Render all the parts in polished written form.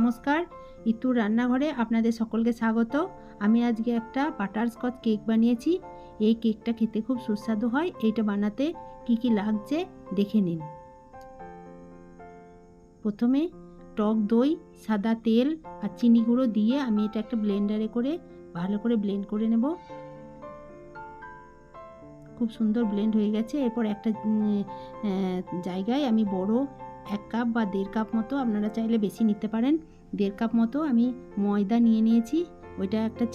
নমস্কার, ইতুর রান্নাঘরে আপনাদের সকলকে স্বাগত। আমি আজকে একটা বাটারস্কচ কেক বানিয়েছি। এই কেকটা খেতে খুব সুস্বাদু হয়। এইটা বানাতে কি কি লাগছে দেখে নিন। প্রথমে টক দই, সাদা তেল আর চিনি গুঁড়ো দিয়ে আমি এটা একটা ব্লেন্ডারে করে ভালো করে ব্লেন্ড করে নেব। খুব সুন্দর ব্লেন্ড হয়ে গেছে। এরপর একটা জায়গায় আমি বড় 1 কাপ বা 1.5 কাপ মতো, আপনারা চাইলে বেশি নিতে পারেন, 1.5 কাপ মতো আমি ময়দা নিয়ে নিয়েছি। ওইটা একটা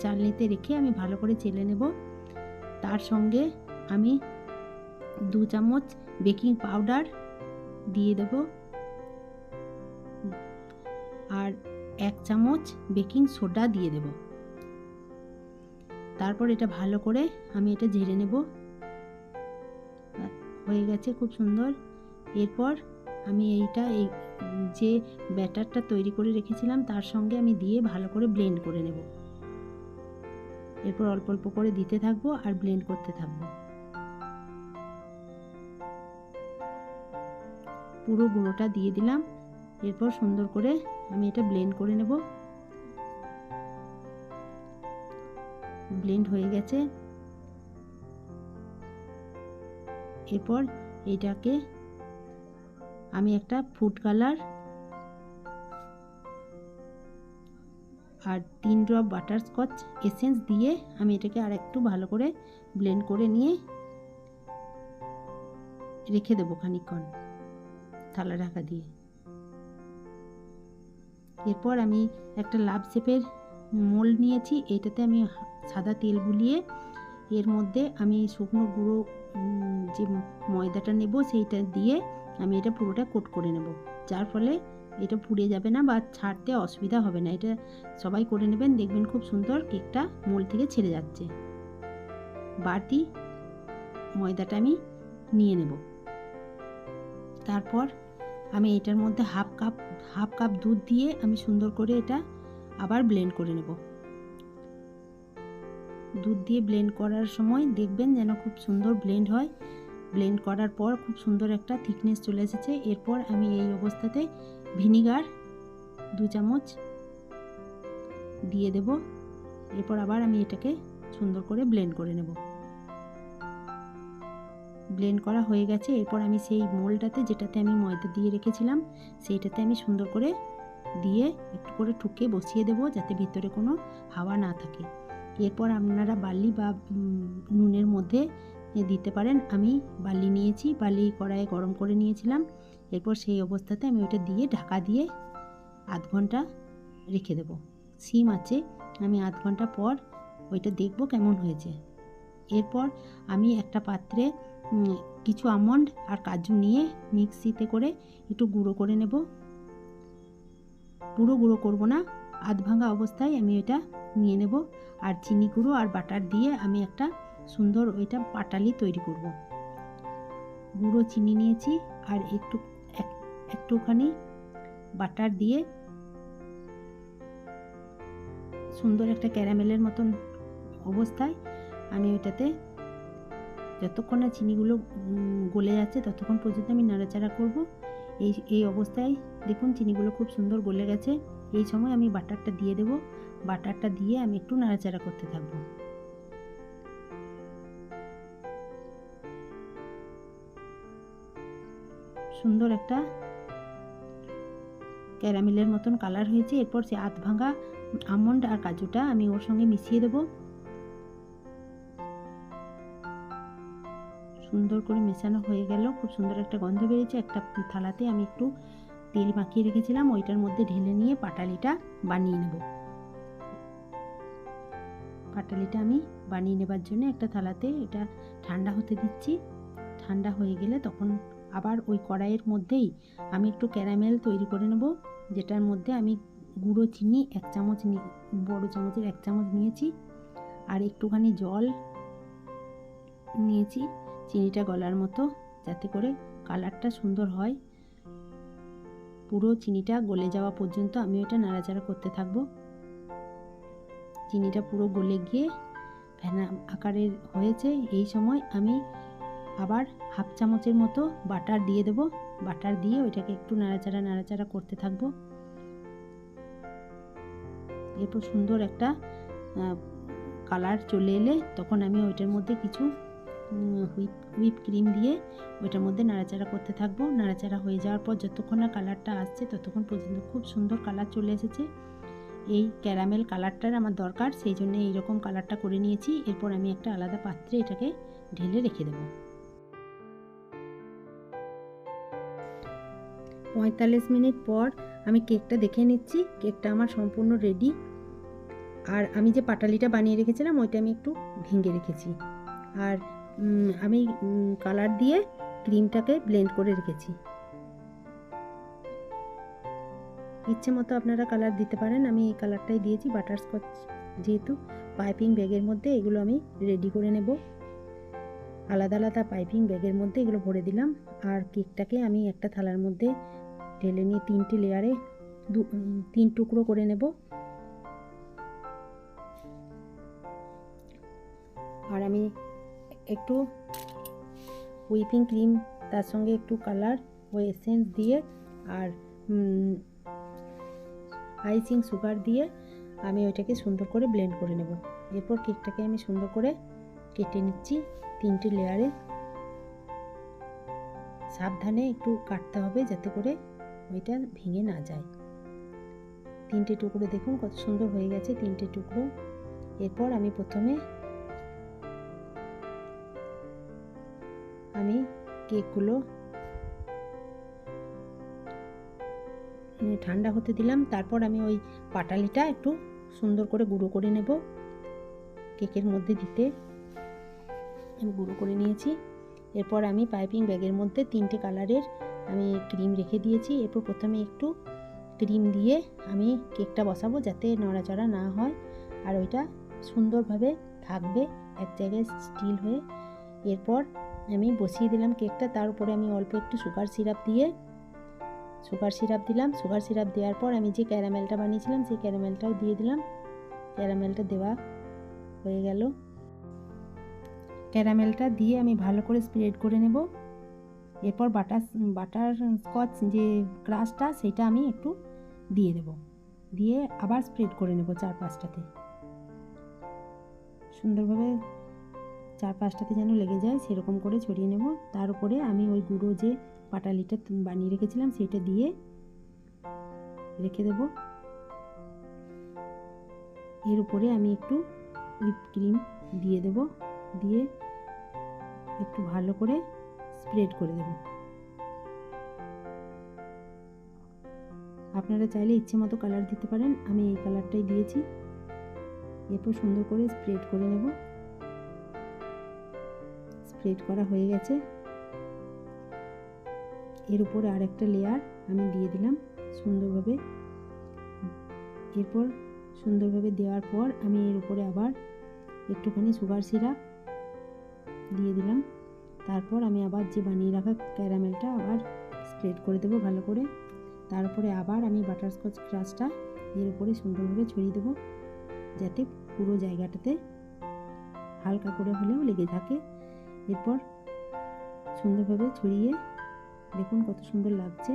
চালনিতে রেখে আমি ভালো করে চেলে নেব। তার সঙ্গে আমি 2 চামচ বেকিং পাউডার দিয়ে দেব আর 1 চামচ বেকিং সোডা দিয়ে দেব। তারপর এটা ভালো করে আমি এটা ঝেড়ে নেব। হয়ে গেছে খুব সুন্দর। এরপর আমি এই যে ব্যাটারটা তৈরি করে রেখেছিলাম তার সঙ্গে আমি দিয়ে ভালো করে ব্লেন্ড করে নেব। এরপর অল্প অল্প করে দিতে থাকবো আর ব্লেন্ড করতে থাকবো। পুরো গুঁড়োটা দিয়ে দিলাম। এরপর সুন্দর করে আমি এটা ব্লেন্ড করে নেব। ব্লেন্ড হয়ে গেছে। এরপর এটাকে আমি একটা ফুড কালার আর 3 ড্রপ বাটারস্কচ এসেন্স দিয়ে আমি এটাকে আর একটু ভালো করে ব্লেন্ড করে নিয়ে রেখে দেবো খানিকক্ষণ থালা ঢাকা দিয়ে। এরপর আমি একটা লাভ শেপের মোল্ড নিয়েছি। এটাতে আমি সাদা তেল বুলিয়ে এর মধ্যে আমি শুকনো গুঁড়ো যে ময়দাটা নেব সেইটা দিয়ে আমি এটা পুরোটা কোট করে নেব, যার ফলে এটা পুড়ে যাবে না বা ছাড়তে অসুবিধা হবে না। এটা সবাই করে নেবেন, দেখবেন খুব সুন্দর কেকটা মোল্ড থেকে ছেড়ে যাচ্ছে। বাড়তি ময়দাটা আমি নিয়ে নেব। তারপর আমি এটার মধ্যে হাফ কাপ দুধ দিয়ে আমি সুন্দর করে এটা আবার ব্লেন্ড করে নেব। দুধ দিয়ে ব্লেন্ড করার সময় দেখবেন যেন খুব সুন্দর ব্লেন্ড হয়। ব্লেন্ড করার পর খুব সুন্দর একটা থিকনেস চলে এসেছে। এরপর আমি এই অবস্থাতে ভিনিগার 2 চামচ দিয়ে দেব। এরপর আবার আমি এটাকে সুন্দর করে ব্লেন্ড করে নেব। ব্লেন্ড করা হয়ে গেছে। এরপর আমি সেই মোল্ডটাতে, যেটাতে আমি ময়দা দিয়ে রেখেছিলাম, সেইটাতে আমি সুন্দর করে দিয়ে একটু করে ঠুকে বসিয়ে দেব যাতে ভিতরে কোনো হাওয়া না থাকে। এরপর আপনারা বার্লি বা নুনের মধ্যে দিতে পারেন। আমি বার্লি নিয়েছি, বার্লি কড়াইয়ে গরম করে নিয়েছিলাম। এরপর সেই অবস্থাতে আমি ওইটা দিয়ে ঢাকা দিয়ে আধ ঘন্টা রেখে দেব। সিম আছে, আমি আধ ঘন্টা পর ওইটা দেখব কেমন হয়েছে। এরপর আমি একটা পাত্রে কিছু আমন্ড আর কাজু নিয়ে মিক্সিতে করে একটু গুঁড়ো করে নেব। পুরো গুঁড়ো করব না, আধ ভাঙা অবস্থায় আমি এটা নিয়ে নেব। আর চিনি গুঁড়ো আর বাটার দিয়ে আমি একটা সুন্দর ওইটা পাটালি তৈরি করব। গুঁড়ো চিনি নিয়েছি আর একটুখানি বাটার দিয়ে সুন্দর একটা ক্যারামেলের মতন অবস্থায় আমি ওইটাতে যতক্ষণ না চিনিগুলো গলে যাচ্ছে ততক্ষণ পর্যন্ত আমি নাড়াচাড়া করব। এই অবস্থায় দেখুন চিনিগুলো খুব সুন্দর গলে গেছে। এই সময় আমি বাটারটা দিয়ে দেব। বাটারটা দিয়ে আমি একটু নাড়াচাড়া করতে থাকবো। সুন্দর একটা ক্যারামেলের মতন কালার হয়েছে। এরপর সে আধ ভাঙা আমন্ড আর কাজুটা আমি ওর সঙ্গে মিশিয়ে দেব। সুন্দর করে মেশানো হয়ে গেল। খুব সুন্দর একটা গন্ধ বেরিয়েছে। একটা থালাতে আমি একটু তেল মাখিয়ে রেখেছিলাম, ওইটার মধ্যে ঢেলে নিয়ে পাটালিটা বানিয়ে নেব। পাটালিটা আমি বানিয়ে নেবার জন্য একটা থালাতে এটা ঠান্ডা হতে দিচ্ছি। ঠান্ডা হয়ে গেলে তখন আবার ওই কড়াইয়ের মধ্যেই আমি একটু ক্যারামেল তৈরি করে নেব, যেটার মধ্যে আমি গুঁড়ো চিনি 1 চামচ বড় চামচের 1 চামচ নিয়েছি আর একটুখানি জল নিয়েছি চিনিটা গলার মতো, যাতে করে কালারটা সুন্দর হয়। পুরো চিনিটা গলে যাওয়া পর্যন্ত আমি এটা নাড়াচাড়া করতে থাকবো। চিনিটা পুরো গলে গিয়ে ফেনা আকারের হয়েছে। এই সময় আমি আবার হাফ চামচের মতো বাটার দিয়ে দেব। বাটার দিয়ে ওইটাকে একটু নাড়াচাড়া করতে থাকবো। এরপর সুন্দর একটা কালার চলে এলে তখন আমি ওইটার মধ্যে কিছু হুইপ ক্রিম দিয়ে ওইটার মধ্যে নাড়াচাড়া করতে থাকবো। নাড়াচাড়া হয়ে যাওয়ার পর যতক্ষণ না কালারটা আসছে ততক্ষণ পর্যন্ত খুব সুন্দর কালার চলে এসেছে। এই ক্যারামেল কালারটার আমার দরকার, সেই জন্য এইরকম কালারটা করে নিয়েছি। এরপর আমি একটা আলাদা পাত্রে এটাকে ঢেলে রেখে দেবো। 45 মিনিট পর আমি কেকটা দেখে নিচ্ছি। কেকটা আমার সম্পূর্ণ রেডি। আর আমি যে পাটালিটা বানিয়ে রেখেছিলাম ওইটা আমি একটু ভেঙে রেখেছি। আর আমি কালার দিয়ে ক্রিমটাকে ব্লেন্ড করে রেখেছি। ইচ্ছে মতো আপনারা কালার দিতে পারেন, আমি এই কালারটাই দিয়েছি। বাটারস্কচ যেহেতু পাইপিং ব্যাগের মধ্যে এগুলো আমি রেডি করে নেব। আলাদা আলাদা পাইপিং ব্যাগের মধ্যে এগুলো ভরে দিলাম। আর কেকটাকে আমি একটা থালার মধ্যে ঢেলে নিয়ে 3টে লেয়ারে 3 টুকরো করে নেব। আর আমি একটু হুইপিং ক্রিম, তার সঙ্গে একটু কালার ও এসেন্স দিয়ে আর আইসিং সুগার দিয়ে আমি ওইটাকে সুন্দর করে ব্লেন্ড করে নেব। এরপর কেকটাকে আমি সুন্দর করে কেটে নিচ্ছি 3টে লেয়ারে। সাবধানে একটু কাটতে হবে যাতে করে ওইটা ভেঙে না যায়। 3টে টুকরো দেখুন কত সুন্দর হয়ে গেছে 3টে টুকরো। এরপর আমি প্রথমে আমি কেকগুলো ঠান্ডা হতে দিলাম। তারপর আমি ওই পাটালিটা একটু সুন্দর করে গুঁড়ো করে নেব। কেকের মধ্যে দিতে আমি গুঁড়ো করে নিয়েছি। এরপর আমি পাইপিং ব্যাগের মধ্যে 3টে কালারের আমি ক্রিম রেখে দিয়েছি। এরপর প্রথমে একটু ক্রিম দিয়ে আমি কেকটা বসাবো যাতে নড়াচড়া না হয় আর ওইটা সুন্দরভাবে থাকবে এক জায়গায় স্টিল হয়ে। এরপর আমি বসিয়ে দিলাম কেকটা। তার উপরে আমি অল্প একটু সুগার সিরাপ দিলাম। সুগার সিরাপ দেওয়ার পর আমি যে ক্যারামেলটা বানিয়েছিলাম সেই ক্যারামেলটাও দিয়ে দিলাম। ক্যারামেলটা দেওয়া হয়ে গেল। ক্যারামেলটা দিয়ে আমি ভালো করে স্প্রেড করে নেব। এরপর বাটার স্কচ যে ক্রাশটা সেটা আমি একটু দিয়ে দেব, দিয়ে আবার স্প্রেড করে নেব 4-5টাতে। সুন্দরভাবে 4-5টাতে যেন লেগে যায় সেরকম করে ছড়িয়ে নেব। তার উপরে আমি ওই গুঁড়ো যে পাটালিটা বানিয়ে রেখেছিলাম সেটা দিয়ে রেখে দেব। এর উপরে আমি একটু হুইপ ক্রিম দিয়ে দেব, দিয়ে একটু ভালো করে স্প্রেড করে দেব। আপনারা চাইলে ইচ্ছে মতো কালার দিতে পারেন, আমি এই কালারটাই দিয়েছি। এরপর সুন্দর করে স্প্রেড করে নেব। স্প্রেড করা হয়ে গেছে। এর উপরে আরেকটা লেয়ার আমি দিয়ে দিলাম সুন্দরভাবে। এরপর সুন্দরভাবে দেওয়ার পর আমি এর উপরে আবার একটুখানি সুগার সিরাপ দিয়ে দিলাম। তারপর আমি আবার যে বানিয়ে রাখা ক্যারামেলটা আবার স্প্রেড করে দেবো ভালো করে। তারপরে আবার আমি বাটারস্কচ ক্রাশটা এর উপরে সুন্দরভাবে ছড়িয়ে দেবো যাতে পুরো জায়গাটাতে হালকা করে হলেও লেগে থাকে। এরপর সুন্দরভাবে ছড়িয়ে দেখুন কত সুন্দর লাগছে।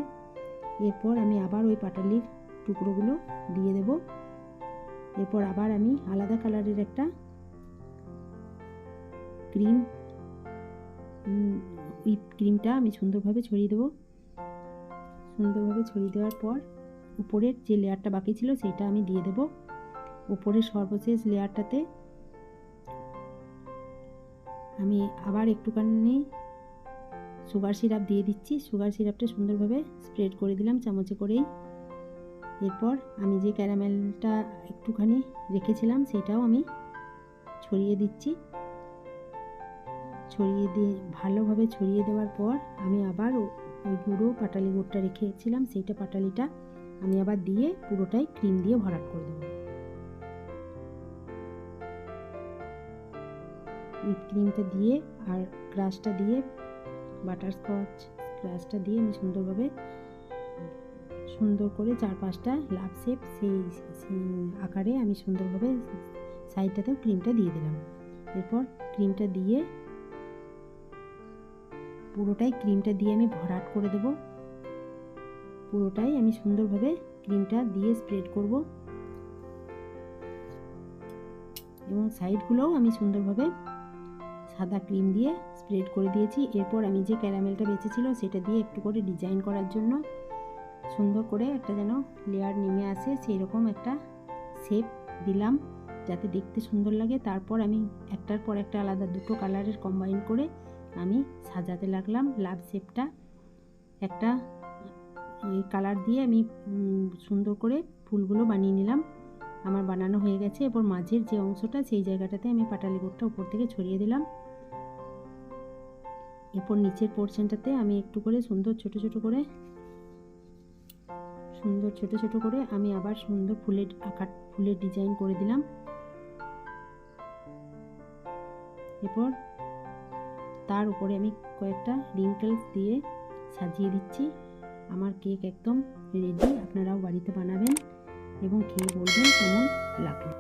এরপর আমি আবার ওই পাটালির টুকরোগুলো দিয়ে দেব। এরপর আবার আমি আলাদা কালারের একটা হুইপ ক্রিমটা আমি সুন্দরভাবে ছড়িয়ে দেব। সুন্দরভাবে ছড়িয়ে দেওয়ার পর উপরের যে লেয়ারটা বাকি ছিল সেটা আমি দিয়ে দেব। উপরের সর্বশেষ লেয়ারটাতে আমি আবার একটুখানি সুগার সিরাপ দিয়ে দিচ্ছি। সুগার সিরাপটা সুন্দরভাবে স্প্রেড করে দিলাম চামচে করেই। এরপর আমি যে ক্যারামেলটা একটুখানি রেখেছিলাম সেটাও আমি ছড়িয়ে দিচ্ছি। ছড়িয়ে দিয়ে ভালোভাবে ছড়িয়ে দেওয়ার পর আমি আবার ওই গুঁড়ো পাটালি গুড়টা রেখেছিলাম সেইটা পাটালিটা আমি আবার দিয়ে পুরোটাই ক্রিম দিয়ে ভরাট করে দেবো। হুইপ ক্রিমটা দিয়ে আর ক্রাশটা দিয়ে বাটারস্কচ ক্রাশটা দিয়ে আমি সুন্দর করে 4-5টা লাভ শেপ সেই আকারে আমি সুন্দরভাবে সাইডটাতেও ক্রিমটা দিয়ে দিলাম। এরপর ক্রিমটা দিয়ে পুরোটাই ক্রিমটা দিয়ে আমি ভরাট করে দেব। পুরোটাই আমি সুন্দরভাবে ক্রিমটা দিয়ে স্প্রেড করব। এবং সাইডগুলোও আমি সুন্দরভাবে সাদা ক্রিম দিয়ে স্প্রেড করে দিয়েছি। এরপর আমি যে ক্যারামেলটা বেঁচেছিল সেটা দিয়ে একটু করে ডিজাইন করার জন্য সুন্দর করে একটা যেন লেয়ার নেমে আসে সেই রকম একটা শেপ দিলাম যাতে দেখতে সুন্দর লাগে। তারপর আমি একটার পর একটা আলাদা দুটো কালারের কম্বাইন করে আমি সাজাতে লাগলাম লাভ শেপটা। একটা ওই কালার দিয়ে আমি সুন্দর করে ফুলগুলো বানিয়ে নিলাম। আমার বানানো হয়ে গেছে। এরপর মাঝের যে অংশটা সেই জায়গাটাতে আমি পাটালি গোটটা উপর থেকে ছড়িয়ে দিলাম। এরপর নিচের পোর্শনটাতে আমি একটু করে সুন্দর ছোট ছোট করে আমি আবার সুন্দর ফুলের ডিজাইন করে দিলাম। এরপর তার উপরে আমি কয়েকটা রিঙ্কেলস দিয়ে সাজিয়ে দিচ্ছি। আমার কেক একদম রেডি। আপনারাও বাড়িতে বানাবেন এবং খেয়ে বলবেন কেমন লাগলো।